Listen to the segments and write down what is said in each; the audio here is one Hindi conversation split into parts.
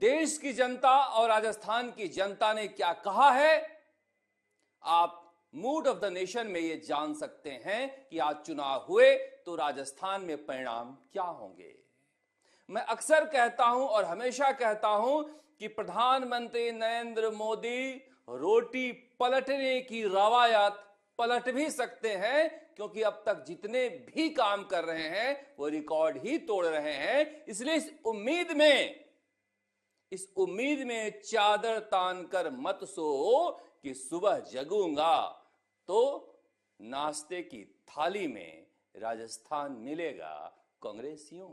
देश की जनता और राजस्थान की जनता ने क्या कहा है, आप मूड ऑफ द नेशन में ये जान सकते हैं कि आज चुनाव हुए तो राजस्थान में परिणाम क्या होंगे। मैं अक्सर कहता हूं और हमेशा कहता हूं कि प्रधानमंत्री नरेंद्र मोदी रोटी पलटने की रवायत पलट भी सकते हैं, क्योंकि अब तक जितने भी काम कर रहे हैं वो रिकॉर्ड ही तोड़ रहे हैं। इसलिए इस उम्मीद में चादर तान कर मत सो कि सुबह जगूंगा तो नाश्ते की थाली में राजस्थान मिलेगा कांग्रेसियों।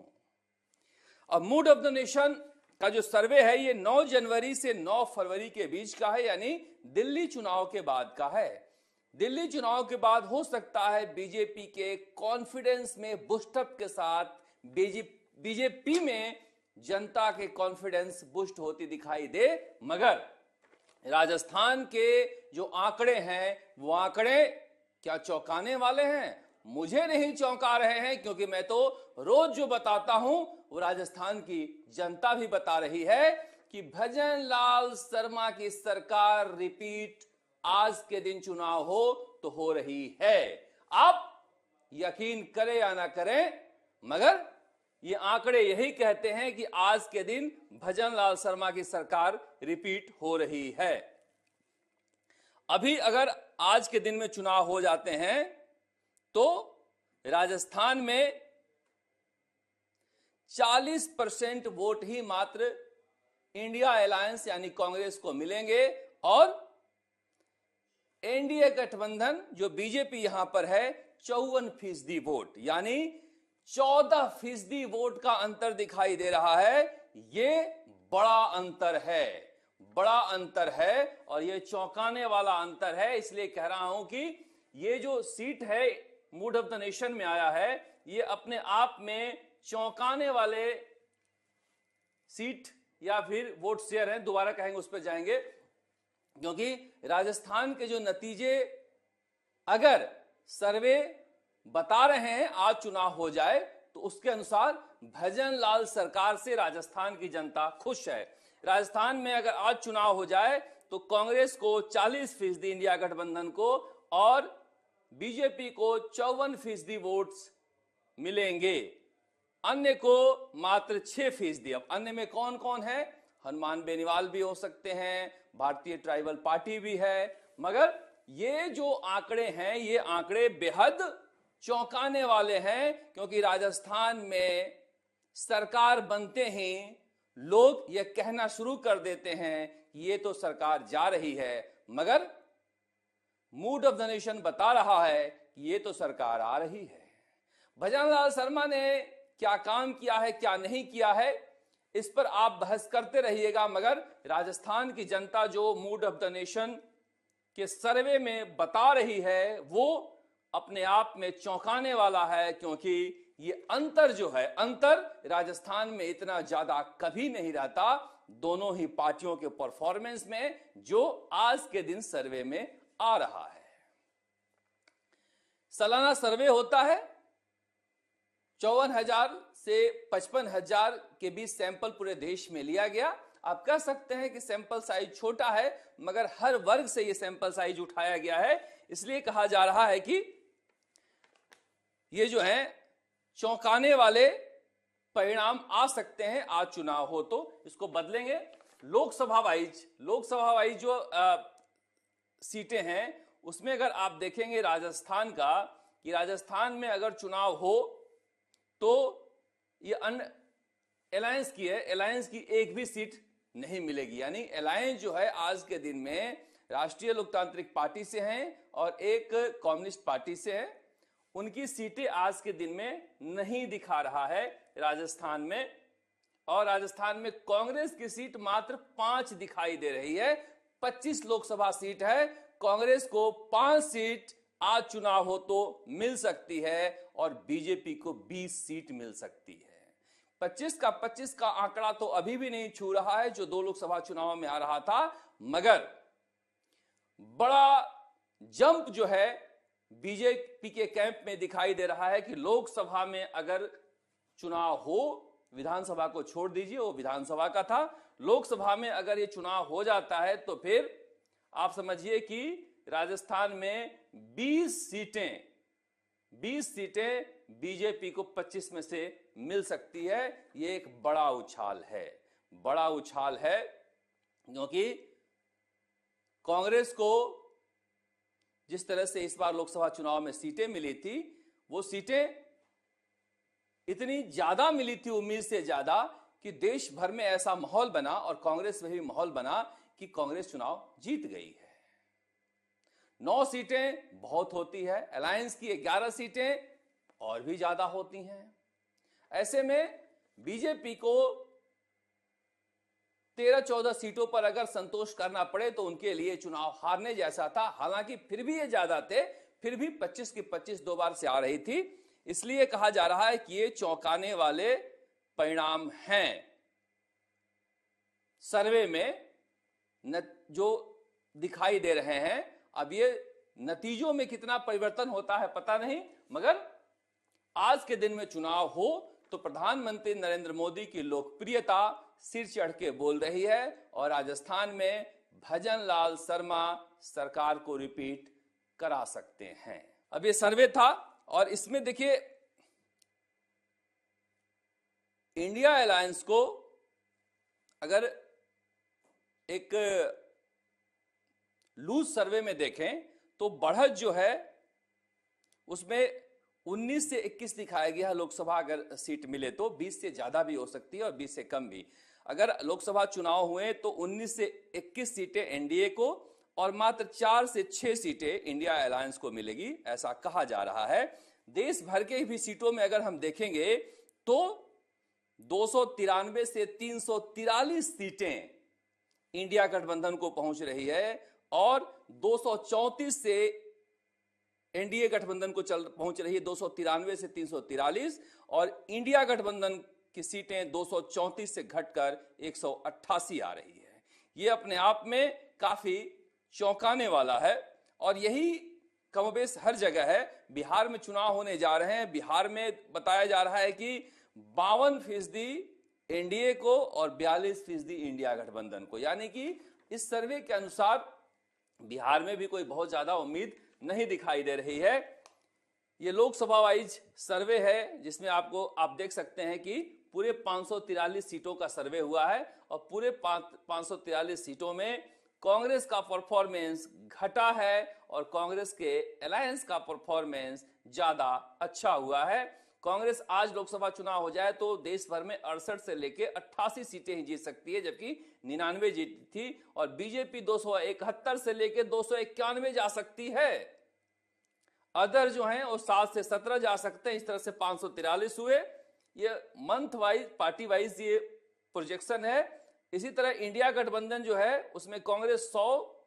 अब मूड ऑफ द नेशन का जो सर्वे है ये 9 जनवरी से 9 फरवरी के बीच का है, यानी दिल्ली चुनाव के बाद का है। दिल्ली चुनाव के बाद हो सकता है बीजेपी के कॉन्फिडेंस में बूस्टअप के साथ बीजेपी में जनता के कॉन्फिडेंस बूस्ट होती दिखाई दे, मगर राजस्थान के जो आंकड़े हैं वो आंकड़े क्या चौंकाने वाले हैं? मुझे नहीं चौंका रहे हैं, क्योंकि मैं तो रोज जो बताता हूं वो राजस्थान की जनता भी बता रही है कि भजन लाल शर्मा की सरकार रिपीट आज के दिन चुनाव हो तो हो रही है। आप यकीन करें या ना करें, मगर ये आंकड़े यही कहते हैं कि आज के दिन भजन लाल शर्मा की सरकार रिपीट हो रही है। अभी अगर आज के दिन में चुनाव हो जाते हैं तो राजस्थान में 40% वोट ही मात्र इंडिया अलायंस यानी कांग्रेस को मिलेंगे, और एनडीए गठबंधन जो बीजेपी यहां पर है 54% वोट, यानी 14% वोट का अंतर दिखाई दे रहा है। ये बड़ा अंतर है और ये चौंकाने वाला अंतर है। इसलिए कह रहा हूं कि ये जो सीट है मूड ऑफ द नेशन में आया है, ये अपने आप में चौंकाने वाले सीट या फिर वोट शेयर है, दोबारा कहेंगे उस पर जाएंगे, क्योंकि राजस्थान के जो नतीजे अगर सर्वे बता रहे हैं आज चुनाव हो जाए तो उसके अनुसार भजन लाल सरकार से राजस्थान की जनता खुश है। राजस्थान में अगर आज चुनाव हो जाए तो कांग्रेस को 40% इंडिया गठबंधन को और बीजेपी को 54% वोट्स मिलेंगे, अन्य को मात्र 6%। अब अन्य में कौन कौन है? हनुमान बेनीवाल भी हो सकते हैं, भारतीय ट्राइबल पार्टी भी है, मगर ये जो आंकड़े हैं ये आंकड़े बेहद चौंकाने वाले हैं, क्योंकि राजस्थान में सरकार बनते ही लोग ये कहना शुरू कर देते हैं कि ये तो सरकार जा रही है, मगर मूड ऑफ द नेशन बता रहा है कि ये तो सरकार आ रही है। भजन लाल शर्मा ने क्या काम किया है, क्या नहीं किया है, इस पर आप बहस करते रहिएगा, मगर राजस्थान की जनता जो मूड ऑफ द नेशन के सर्वे में बता रही है वो अपने आप में चौंकाने वाला है, क्योंकि ये अंतर जो है, अंतर राजस्थान में इतना ज्यादा कभी नहीं रहता दोनों ही पार्टियों के परफॉर्मेंस में, जो आज के दिन सर्वे में आ रहा है। सालाना सर्वे होता है, 54,000 से 55,000 के बीच सैंपल पूरे देश में लिया गया। आप कह सकते हैं कि सैंपल साइज छोटा है, मगर हर वर्ग से यह सैंपल साइज उठाया गया है, इसलिए कहा जा रहा है कि ये जो है चौंकाने वाले परिणाम आ सकते हैं आज चुनाव हो तो। इसको बदलेंगे लोकसभा वाइज जो सीटें हैं उसमें अगर आप देखेंगे राजस्थान का, कि राजस्थान में अगर चुनाव हो तो ये अलायंस की है, अलायंस की एक भी सीट नहीं मिलेगी, यानी अलायंस जो है आज के दिन में राष्ट्रीय लोकतांत्रिक पार्टी से हैं और एक कम्युनिस्ट पार्टी से है, उनकी सीटें आज के दिन में नहीं दिखा रहा है राजस्थान में। और राजस्थान में कांग्रेस की सीट मात्र 5 दिखाई दे रही है। 25 लोकसभा सीट है, कांग्रेस को 5 सीट आज चुनाव हो तो मिल सकती है और बीजेपी को 20 सीट मिल सकती है। 25 का आंकड़ा तो अभी भी नहीं छू रहा है जो 2 लोकसभा चुनाव में आ रहा था, मगर बड़ा जंप जो है बीजेपी के कैंप में दिखाई दे रहा है कि लोकसभा में अगर चुनाव हो विधानसभा को छोड़ दीजिए, वो विधानसभा का था। लोकसभा में अगर ये चुनाव हो जाता है तो फिर आप समझिए कि राजस्थान में 20 सीटें बीजेपी को 25 में से मिल सकती है। ये एक बड़ा उछाल है, क्योंकि कांग्रेस को जिस तरह से इस बार लोकसभा चुनाव में सीटें मिली थी, वो सीटें इतनी ज्यादा मिली थी, उम्मीद से ज्यादा, कि देश भर में ऐसा माहौल बना और कांग्रेस में भी माहौल बना कि कांग्रेस चुनाव जीत गई है। 9 सीटें बहुत होती है, अलायंस की 11 सीटें और भी ज्यादा होती हैं। ऐसे में बीजेपी को 13-14 सीटों पर अगर संतोष करना पड़े तो उनके लिए चुनाव हारने जैसा था। हालांकि फिर भी ये ज्यादा थे, फिर भी 25 की 25 दो बार से आ रही थी। इसलिए कहा जा रहा है कि ये चौंकाने वाले परिणाम हैं। सर्वे में जो दिखाई दे रहे हैं, अब ये नतीजों में कितना परिवर्तन होता है पता नहीं, मगर आज के दिन में चुनाव हो तो प्रधानमंत्री नरेंद्र मोदी की लोकप्रियता सिर चढ़ के बोल रही है और राजस्थान में भजन लाल शर्मा सरकार को रिपीट करा सकते हैं। अब ये सर्वे था और इसमें देखिए इंडिया अलायंस को अगर एक लूज सर्वे में देखें तो बढ़त जो है उसमें 19 से 21 दिखाया गया है। लोकसभा अगर सीट मिले तो 20 से ज्यादा भी हो सकती है और 20 से कम भी। अगर लोकसभा चुनाव हुए तो 19 से 21 सीटें एनडीए को और मात्र 4 से 6 सीटें इंडिया अलायंस को मिलेगी, ऐसा कहा जा रहा है। देश भर के भी सीटों में अगर हम देखेंगे तो 293 से 343 सीटें इंडिया गठबंधन को पहुंच रही है और 234 से एनडीए गठबंधन को पहुंच रही है 293 से 343 और इंडिया गठबंधन की सीटें 234 से घटकर 188 आ रही है। यह अपने आप में काफी चौंकाने वाला है और यही कमोबेश हर जगह है। बिहार में चुनाव होने जा रहे हैं, बिहार में बताया जा रहा है कि 52% एनडीए को और 42% इंडिया गठबंधन को, यानी कि इस सर्वे के अनुसार बिहार में भी कोई बहुत ज्यादा उम्मीद नहीं दिखाई दे रही है। ये लोकसभा वाइज सर्वे है जिसमें आप देख सकते हैं कि पूरे 543 सीटों का सर्वे हुआ है और पूरे 543 सीटों में कांग्रेस का परफॉर्मेंस घटा है और कांग्रेस के अलायंस का परफॉर्मेंस ज्यादा अच्छा हुआ है। कांग्रेस आज लोकसभा चुनाव हो जाए तो देश भर में 68 से लेके 88 सीटें ही जीत सकती है, जबकि 99 जीती थी और बीजेपी 271 से लेके 291 जा सकती है। अदर जो हैं वो 7 से 17 जा सकते हैं। इस तरह से 543 हुए। ये मंथ वाइज, पार्टी वाइज ये प्रोजेक्शन है। इसी तरह इंडिया गठबंधन जो है उसमें कांग्रेस 100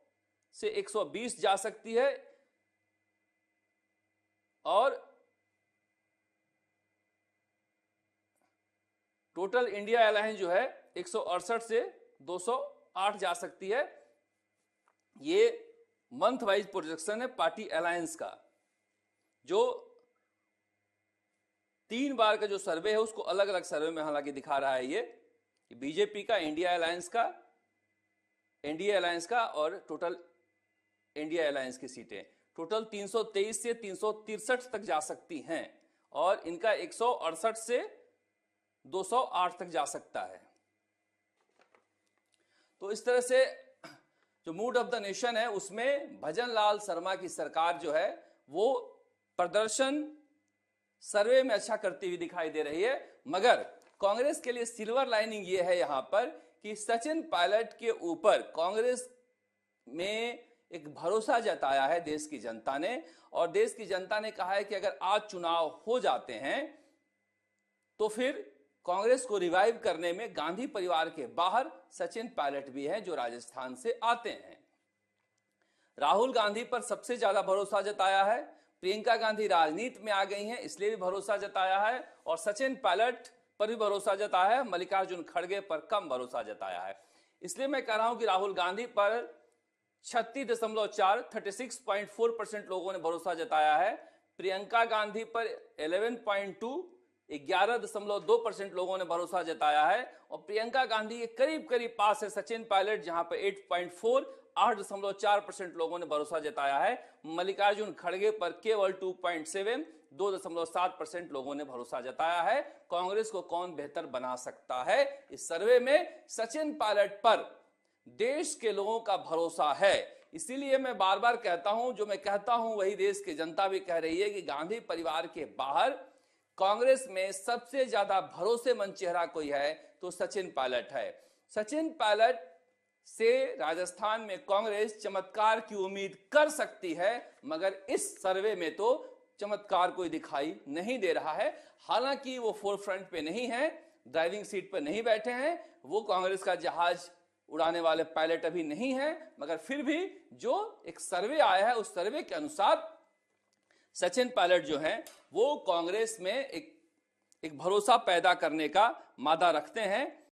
से 120 जा सकती है और टोटल इंडिया अलायंस जो है 168 से 208 जा सकती है। ये मंथ वाइज प्रोजेक्शन है पार्टी अलायंस का। जो 3 बार का जो सर्वे है उसको अलग अलग सर्वे में हालांकि दिखा रहा है ये कि बीजेपी का, इंडिया अलायंस का, एनडीए अलायंस का और टोटल इंडिया अलायंस की सीटें टोटल 323 से 363 तक जा सकती हैं और इनका 168 से 208 तक जा सकता है। तो इस तरह से जो मूड ऑफ द नेशन है उसमें भजन लाल शर्मा की सरकार जो है वो प्रदर्शन सर्वे में अच्छा करती हुई दिखाई दे रही है। मगर कांग्रेस के लिए सिल्वर लाइनिंग ये है यहां पर कि सचिन पायलट के ऊपर कांग्रेस में एक भरोसा जताया है देश की जनता ने और देश की जनता ने कहा है कि अगर आज चुनाव हो जाते हैं तो फिर कांग्रेस को रिवाइव करने में गांधी परिवार के बाहर सचिन पायलट भी हैं जो राजस्थान से आते हैं। राहुल गांधी पर सबसे ज्यादा भरोसा जताया है, प्रियंका गांधी राजनीति में आ गई हैं इसलिए भी भरोसा जताया है और सचिन पायलट पर भी भरोसा जताया है, मल्लिकार्जुन खड़गे पर कम भरोसा जताया है। इसलिए मैं कह रहा हूं कि राहुल गांधी पर 36.4 लोगों ने भरोसा जताया है, प्रियंका गांधी पर 11.2, 11.2% लोगों ने भरोसा जताया है। और प्रियंका गांधी के करीब करीब पास है सचिन पायलट, जहां पे 8.4 8.4% लोगों ने भरोसा जताया है। मल्लिकार्जुन खड़गे पर केवल 2.7 2.7% लोगों ने भरोसा जताया है। कांग्रेस को कौन बेहतर बना सकता है, इस सर्वे में सचिन पायलट पर देश के लोगों का भरोसा है। इसीलिए मैं बार बार कहता हूं, जो मैं कहता हूं वही देश की जनता भी कह रही है कि गांधी परिवार के बाहर कांग्रेस में सबसे ज्यादा भरोसेमंद चेहरा कोई है तो सचिन पायलट है। सचिन पायलट से राजस्थान में कांग्रेस चमत्कार की उम्मीद कर सकती है, मगर इस सर्वे में तो चमत्कार कोई दिखाई नहीं दे रहा है। हालांकि वो फोर फ्रंट पे नहीं है, ड्राइविंग सीट पर नहीं बैठे हैं, वो कांग्रेस का जहाज उड़ाने वाले पायलट अभी नहीं है, मगर फिर भी जो एक सर्वे आया है उस सर्वे के अनुसार सचिन पायलट जो हैं वो कांग्रेस में एक भरोसा पैदा करने का मादा रखते हैं।